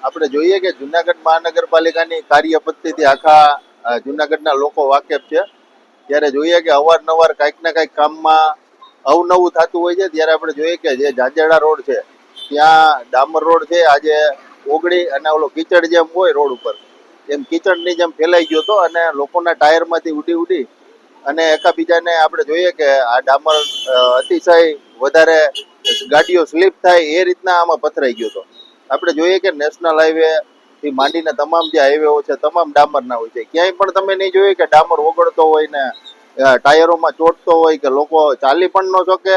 આપણે જોઈએ કે જુનાગઢ મહાનગરપાલિકાની કાર્ય પદ્ધતિથી આખા જુનાગઢના લોકો વાકેફ છે. ત્યારે જોઈએ કે અવારનવાર કંઈક ને કંઈક કામમાં અવનવું થતું હોય છે. ત્યારે આપણે જોઈએ કે જે ઝાંઝરડા રોડ છે ત્યાં ડામર રોડ છે આજે ઓગળી અને ઓલો કીચડ જેમ હોય રોડ ઉપર એમ કીચડની જેમ ફેલાઈ ગયો હતો અને લોકોના ટાયરમાંથી ઉડી ઉડી અને એકાબીજાને આપણે જોઈએ કે આ ડામર અતિશય વધારે ગાડીઓ સ્લીપ થાય એ રીતના આમાં પથરાઈ ગયો હતો. આપણે જોઈએ કે નેશનલ હાઈવે થી માંડીને તમામ જે હાઈવેઓ છે તમામ ડામરના હોય છે. ક્યાંય પણ તમે નહીં જોઈએ કે ડામર ઓગળતો હોય ને ટાયરોમાં ચોટતો હોય કે લોકો ચાલી પણ ન શકે.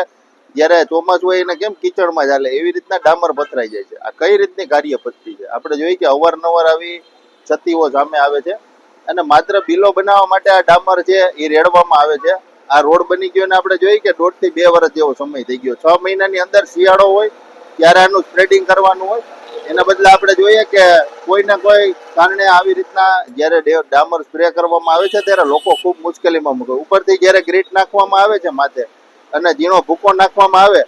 જ્યારે ચોમાસું હોય એને કેમ કીચડમાં ચાલે એવી રીતના ડામર પથરાઈ જાય છે. આ કઈ રીતની કાર્ય પદ્ધતિ છે? આપણે જોઈએ કે અવારનવાર આવી ક્ષતિઓ સામે આવે છે અને માત્ર બિલો બનાવવા માટે આ ડામર છે એ રેડવામાં આવે છે. આ રોડ બની ગયો ને આપણે જોઈએ કે 1.5 થી 2 વર્ષ જેવો સમય થઈ ગયો. 6 મહિનાની અંદર શિયાળો હોય ત્યારે આનું સ્પ્રેડિંગ કરવાનું હોય. એના બદલે આપણે જોઈએ કે કોઈ ને કોઈ કારણે આવી રીતના જ્યારે ડામર સ્પ્રે કરવામાં આવે છે ત્યારે લોકો ખૂબ મુશ્કેલીમાં મૂકે. ઉપરથી જ્યારે ગ્રીટ નાખવામાં આવે છે માથે અને ઝીણો ભૂકો નાખવામાં આવે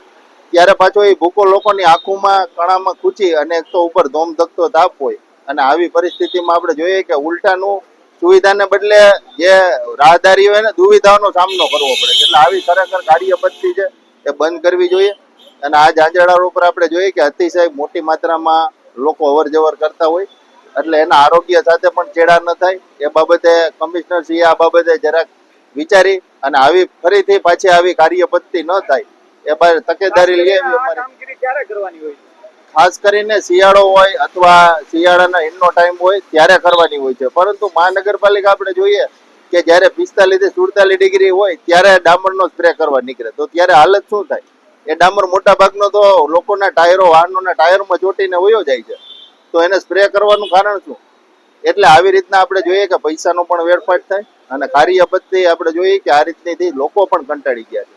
ત્યારે પાછો એ ભૂકો લોકોની આંખોમાં કણામાં ખૂંચી અને એક તો ઉપર ધોમ ધકતો તાપ હોય અને આવી પરિસ્થિતિમાં આપણે જોઈએ કે ઉલટાનું સુવિધાને બદલે જે રાહદારીઓ હોય ને દુવિધાઓનો સામનો કરવો પડે છે. એટલે આવી ખરેખર કાર્ય પદ્ધતિ છે એ બંધ કરવી જોઈએ. અને આ ઝાંઝરડા રોડ ઉપર આપણે જોઈએ કે અતિશય મોટી માત્રામાં લોકો અવર જવર કરતા હોય એટલે એના આરોગ્ય સાથે પણ ચેડા ન થાય એ બાબતે કમિશનર શ્રી આ બાબતે જરાક વિચારી અને આવી ફરીથી પાછી આવી કાર્ય પદ્ધતિ ન થાય એ બાદ તકેદારી લે એવી અમારી કામગીરી ક્યારે કરવાની હોય? ખાસ કરીને શિયાળો હોય અથવા શિયાળાના એન્ડનો ટાઈમ હોય ત્યારે કરવાની હોય છે. પરંતુ મહાનગરપાલિકા આપણે જોઈએ કે જ્યારે 45 થી 47 ડિગ્રી હોય ત્યારે ડામરનો સ્પ્રે કરવા નીકળે તો ત્યારે હાલત શું થાય? એ ડામર મોટા ભાગનો તો લોકોના ટાયરો વાહનોના ટાયરમાં ચોટીને વયો જાય છે. તો એને સ્પ્રે કરવાનું કારણ શું? એટલે આવી રીતના આપણે જોઈએ કે પૈસાનો પણ વેડફાટ થાય અને કાર્ય પદ્ધતિ આપણે જોઈએ કે આ રીતની લોકો પણ કંટાળી ગયા છે.